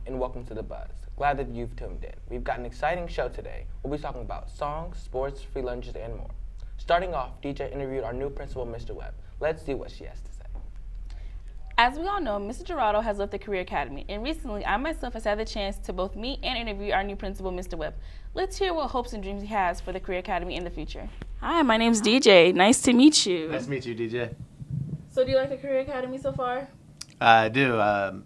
and welcome to The Buzz. Glad that you've tuned in. We've got an exciting show today. We'll be talking about songs, sports, free lunches, and more. Starting off, DJ interviewed our new principal, Mr. Webb. Let's see what she has to say. As we all know, Mr. Gerardo has left the Career Academy, and recently I myself has had the chance to both meet and interview our new principal, Mr. Webb. Let's hear what hopes and dreams he has for the Career Academy in the future. Hi, my name's DJ. Nice to meet you. Nice to meet you, DJ. So do you like the Career Academy so far? I do.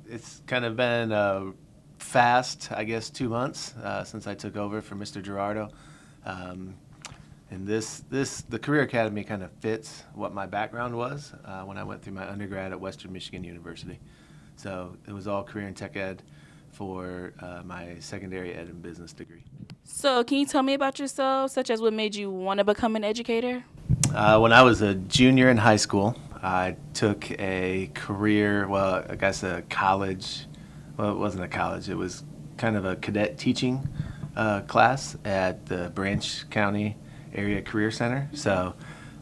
It's kind of been fast, I guess, 2 months since I took over for Mr. Gerardo. And the Career Academy kind of fits what my background was when I went through my undergrad at Western Michigan University. So it was all career and tech ed for my secondary ed and business degree. So can you tell me about yourself, such as what made you want to become an educator? When I was a junior in high school, I took a career, well, I guess a college, well, it wasn't a college, it was kind of a cadet teaching class at the Branch County Area Career Center. So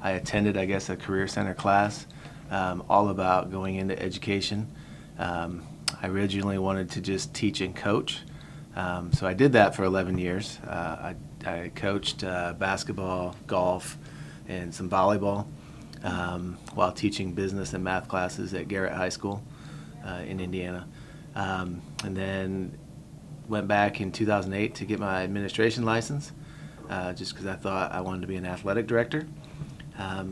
I attended, I guess, a career center class all about going into education. I originally wanted to just teach and coach. So I did that for 11 years. I coached basketball, golf, and some volleyball while teaching business and math classes at Garrett High School in Indiana. And then went back in 2008 to get my administration license just because I thought I wanted to be an athletic director.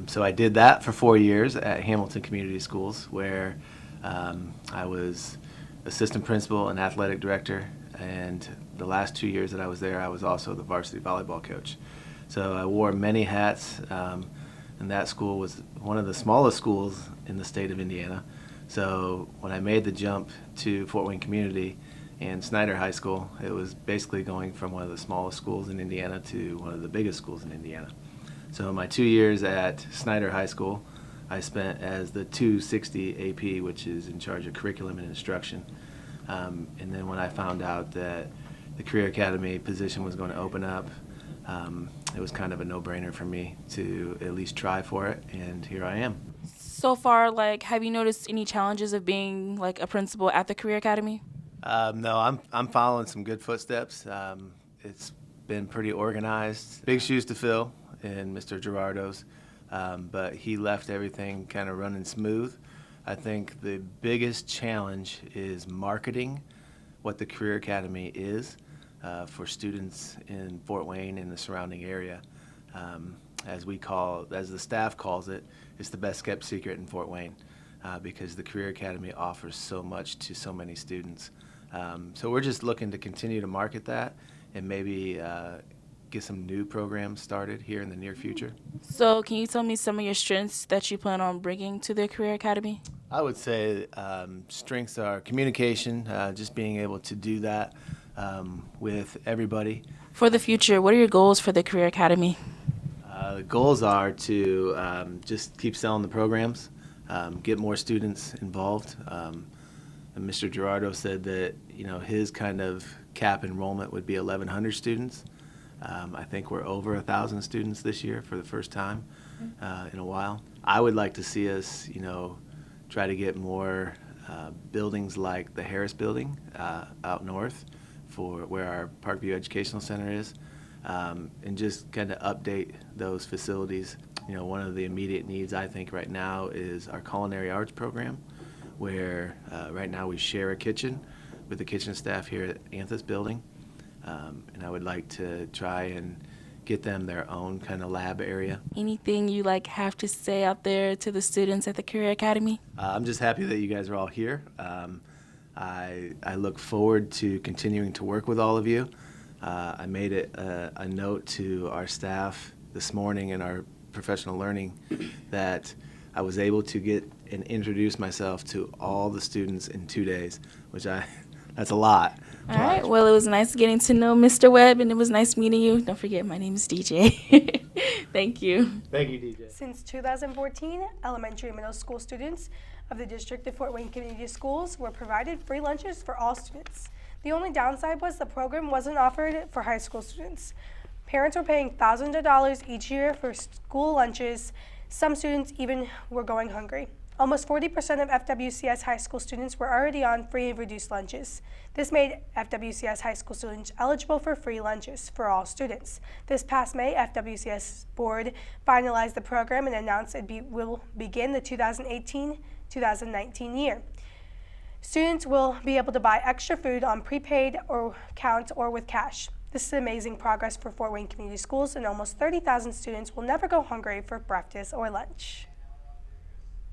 So I did that for 4 years at Hamilton Community Schools, where I was assistant principal and athletic director, and the last 2 years that I was there, I was also the varsity volleyball coach. So I wore many hats, and that school was one of the smallest schools in the state of Indiana. So when I made the jump to Fort Wayne Community and Snyder High School, it was basically going from one of the smallest schools in Indiana to one of the biggest schools in Indiana. So my 2 years at Snyder High School, I spent as the 260 AP, which is in charge of curriculum and instruction. And then when I found out that the Career Academy position was going to open up, it was kind of a no-brainer for me to at least try for it, and here I am. So far, have you noticed any challenges of being a principal at the Career Academy? No, I'm following some good footsteps. It's been pretty organized. Big shoes to fill in Mr. Gerardo's, but he left everything kind of running smooth. I think the biggest challenge is marketing what the Career Academy is for students in Fort Wayne and the surrounding area. As the staff calls it, it's the best kept secret in Fort Wayne because the Career Academy offers so much to so many students. So we're just looking to continue to market that and maybe get some new programs started here in the near future. So can you tell me some of your strengths that you plan on bringing to the Career Academy? I would say strengths are communication, just being able to do that with everybody. For the future, what are your goals for the Career Academy? The goals are to just keep selling the programs, get more students involved. And Mr. Gerardo said that his kind of cap enrollment would be 1,100 students. I think we're over 1,000 students this year for the first time in a while. I would like to see us, try to get more buildings like the Harris Building out north for where our Parkview Educational Center is, and just kind of update those facilities. One of the immediate needs I think right now is our culinary arts program, where right now we share a kitchen with the kitchen staff here at Anthus Building, and I would like to try and get them their own kind of lab area. Anything you have to say out there to the students at the Career Academy? I'm just happy that you guys are all here. I look forward to continuing to work with all of you. I made it a note to our staff this morning in our professional learning that I was able to get and introduce myself to all the students in 2 days, that's a lot. All right. Well, it was nice getting to know Mr. Webb, and it was nice meeting you. Don't forget, my name is DJ. Thank you. Thank you, DJ. Since 2014, elementary and middle school students of the District of Fort Wayne Community Schools were provided free lunches for all students. The only downside was the program wasn't offered for high school students. Parents were paying thousands of dollars each year for school lunches. Some students even were going hungry. Almost 40% of FWCS high school students were already on free and reduced lunches. This made FWCS high school students eligible for free lunches for all students. This past May, FWCS board finalized the program and announced will begin the 2018-2019 year. Students will be able to buy extra food on prepaid or account or with cash. This is amazing progress for Fort Wayne Community Schools, and almost 30,000 students will never go hungry for breakfast or lunch.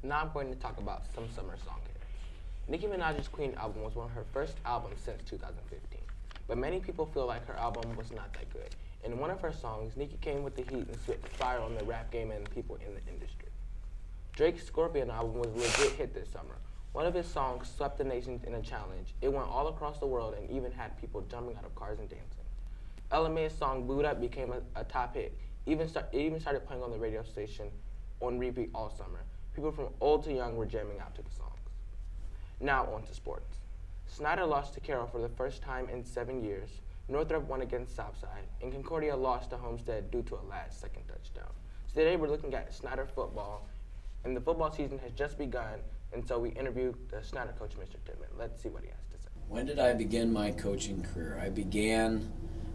Now I'm going to talk about some summer song hits. Nicki Minaj's Queen album was one of her first albums since 2015, but many people feel like her album was not that good. In one of her songs, Nicki came with the heat and spit fire on the rap game and people in the industry. Drake's Scorpion album was a legit hit this summer. One of his songs swept the nation in a challenge. It went all across the world and even had people jumping out of cars and dancing. LMA's song Boo'd Up became a top hit. It even started playing on the radio station on repeat all summer. People from old to young were jamming out to the songs. Now on to sports. Snyder lost to Carroll for the first time in 7 years. Northrop won against Southside, and Concordia lost to Homestead due to a last-second touchdown. So today we're looking at Snyder football, and the football season has just begun, and so we interviewed the Snyder coach, Mr. Tittman. Let's see what he has to say. When did I begin my coaching career? I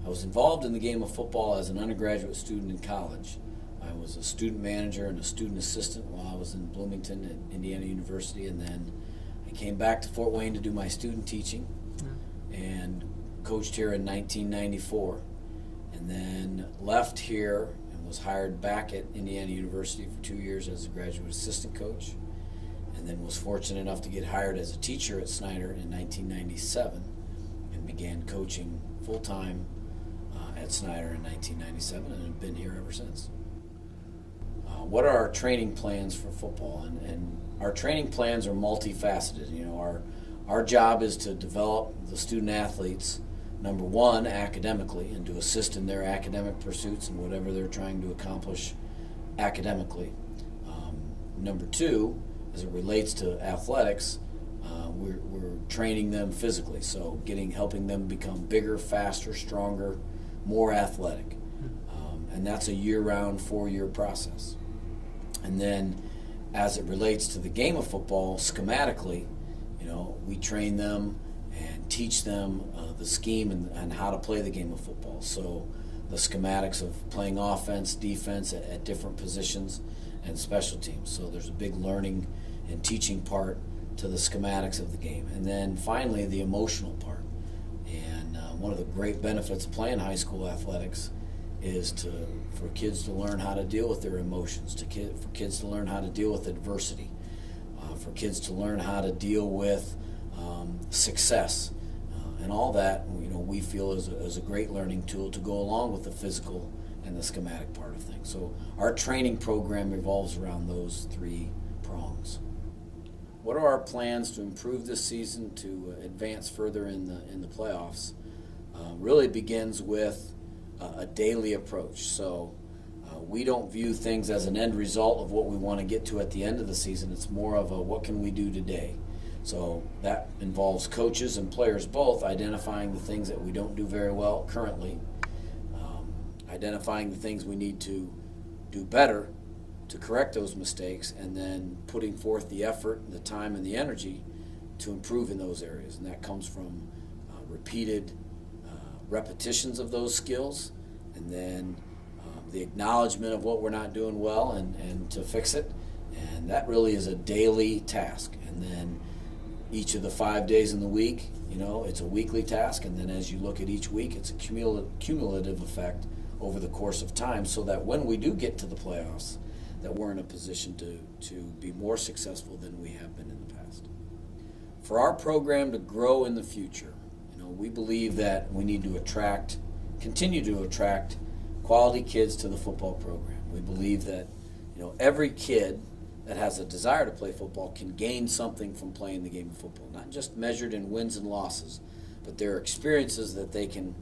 was involved in the game of football as an undergraduate student in college. I was a student manager and a student assistant while I was in Bloomington at Indiana University, and then I came back to Fort Wayne to do my student teaching and coached here in 1994, and then left here and was hired back at Indiana University for 2 years as a graduate assistant coach, and then was fortunate enough to get hired as a teacher at Snyder in 1997 and began coaching full-time at Snyder in 1997 and have been here ever since. What are our training plans for football? And our training plans are multifaceted. You know, our job is to develop the student athletes, number one, academically, and to assist in their academic pursuits and whatever they're trying to accomplish academically. Number two, as it relates to athletics, we're training them physically, so helping them become bigger, faster, stronger, more athletic. And that's a year-round, 4-year process. And then as it relates to the game of football, schematically, you know, we train them and teach them the scheme and how to play the game of football. So the schematics of playing offense, defense at different positions, and special teams. So there's a big learning and teaching part to the schematics of the game. And then finally, the emotional part. And one of the great benefits of playing high school athletics is for kids to learn how to deal with their emotions, for kids to learn how to deal with adversity, for kids to learn how to deal with success, and all that, you know, we feel is a great learning tool to go along with the physical and the schematic part of things. So our training program revolves around those 3 prongs. What are our plans to improve this season to advance further in the playoffs? Really begins with a daily approach. So we don't view things as an end result of what we want to get to at the end of the season. It's more of a what can we do today? So that involves coaches and players both identifying the things that we don't do very well currently, identifying the things we need to do better to correct those mistakes, and then putting forth the effort, the time, and the energy to improve in those areas. And that comes from repeated repetitions of those skills, and then the acknowledgement of what we're not doing well and to fix it. And that really is a daily task. And then each of the 5 days in the week, you know, it's a weekly task. And then as you look at each week, it's a cumulative effect over the course of time, so that when we do get to the playoffs, that we're in a position to be more successful than we have been in the past. For our program to grow in the future, we believe that we need to continue to attract quality kids to the football program. We believe that, you know, every kid that has a desire to play football can gain something from playing the game of football, not just measured in wins and losses, but there are experiences that they can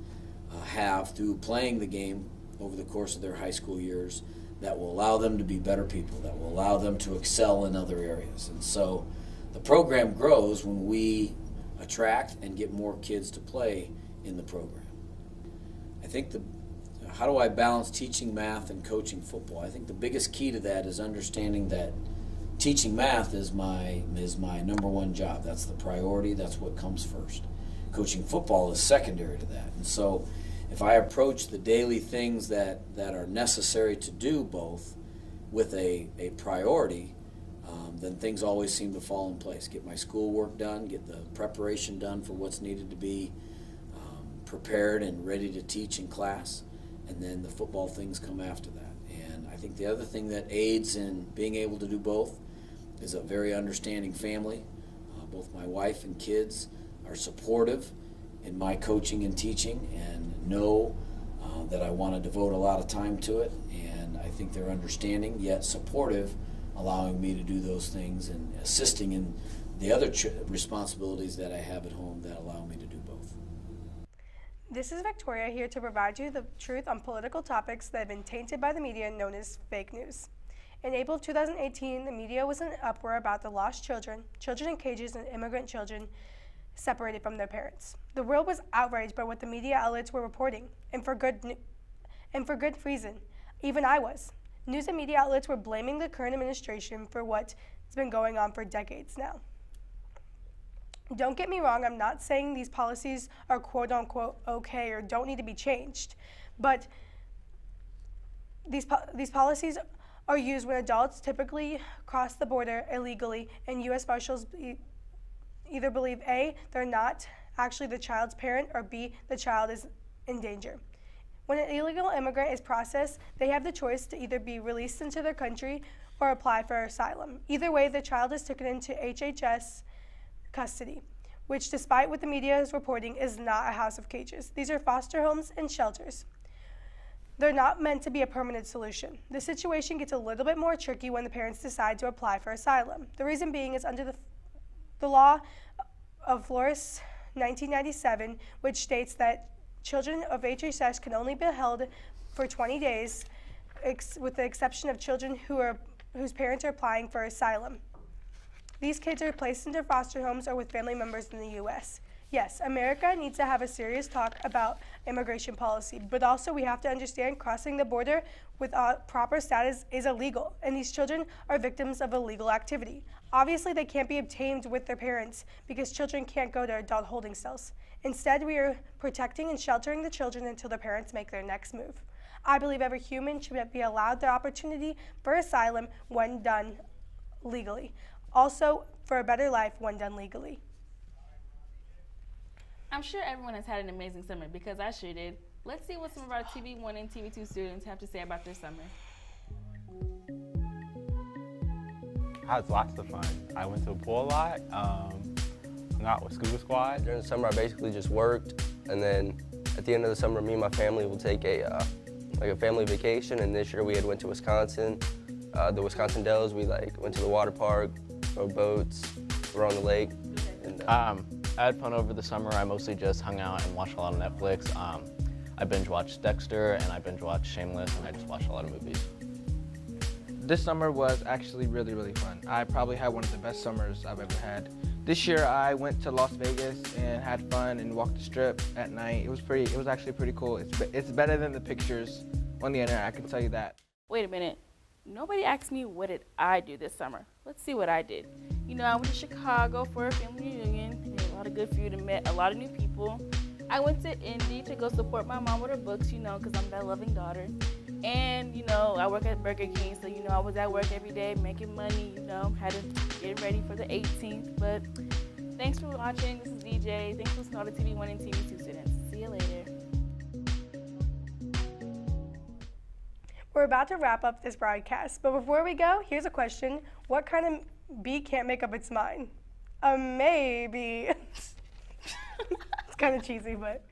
have through playing the game over the course of their high school years that will allow them to be better people, that will allow them to excel in other areas. And so the program grows when we attract and get more kids to play in the program. I think how do I balance teaching math and coaching football? I think the biggest key to that is understanding that teaching math is my number one job. That's the priority. That's what comes first. Coaching football is secondary to that. And so if I approach the daily things that are necessary to do both with a priority, then things always seem to fall in place. Get my schoolwork done, get the preparation done for what's needed to be prepared and ready to teach in class, and then the football things come after that. And I think the other thing that aids in being able to do both is a very understanding family. Both my wife and kids are supportive in my coaching and teaching and know that I want to devote a lot of time to it, and I think they're understanding yet supportive, allowing me to do those things and assisting in the other responsibilities that I have at home that allow me to do both. This is Victoria here to provide you the truth on political topics that have been tainted by the media known as fake news. In April of 2018, the media was in an uproar about the lost children, children in cages, and immigrant children separated from their parents. The world was outraged by what the media outlets were reporting, and for good reason. Even I was. News and media outlets were blaming the current administration for what's been going on for decades now. Don't get me wrong, I'm not saying these policies are quote unquote okay or don't need to be changed, but these policies are used when adults typically cross the border illegally, and U.S. Marshals either believe A, they're not actually the child's parent, or B, the child is in danger. When an illegal immigrant is processed, they have the choice to either be released into their country or apply for asylum. Either way, the child is taken into HHS custody, which, despite what the media is reporting, is not a house of cages. These are foster homes and shelters. They're not meant to be a permanent solution. The situation gets a little bit more tricky when the parents decide to apply for asylum. The reason being is under the law of Flores 1997, which states that children of HHS can only be held for 20 days, with the exception of children whose parents are applying for asylum. These kids are placed into foster homes or with family members in the U.S. Yes, America needs to have a serious talk about immigration policy, but also we have to understand crossing the border without proper status is illegal, and these children are victims of illegal activity. Obviously, they can't be obtained with their parents because children can't go to adult holding cells. Instead, we are protecting and sheltering the children until their parents make their next move. I believe every human should be allowed the opportunity for asylum when done legally. Also, for a better life when done legally. I'm sure everyone has had an amazing summer because I sure did. Let's see what some of our TV1 and TV2 students have to say about their summer. I had lots of fun. I went to the pool a lot, hung out with Scuba Squad. During the summer, I basically just worked, and then at the end of the summer, me and my family will take a family vacation. And this year, we had went to Wisconsin, the Wisconsin Dells. We went to the water park, rode boats, were on the lake. And, I had fun over the summer. I mostly just hung out and watched a lot of Netflix. I binge watched Dexter and I binge watched Shameless, and I just watched a lot of movies. This summer was actually really, really fun. I probably had one of the best summers I've ever had. This year I went to Las Vegas and had fun and walked the strip at night. It was actually pretty cool. It's better than the pictures on the internet, I can tell you that. Wait a minute. Nobody asked me what did I do this summer. Let's see what I did. You know, I went to Chicago for a family reunion. Ate a lot of good food and met a lot of new people. I went to Indy to go support my mom with her books, you know, because I'm that loving daughter. And, you know, I work at Burger King, so, you know, I was at work every day making money, you know, had to get ready for the 18th. But thanks for watching. This is DJ. Thanks for listening to all the TV1 and TV2 students. See you later. We're about to wrap up this broadcast, but before we go, here's a question. What kind of bee can't make up its mind? Maybe. It's kind of cheesy, but.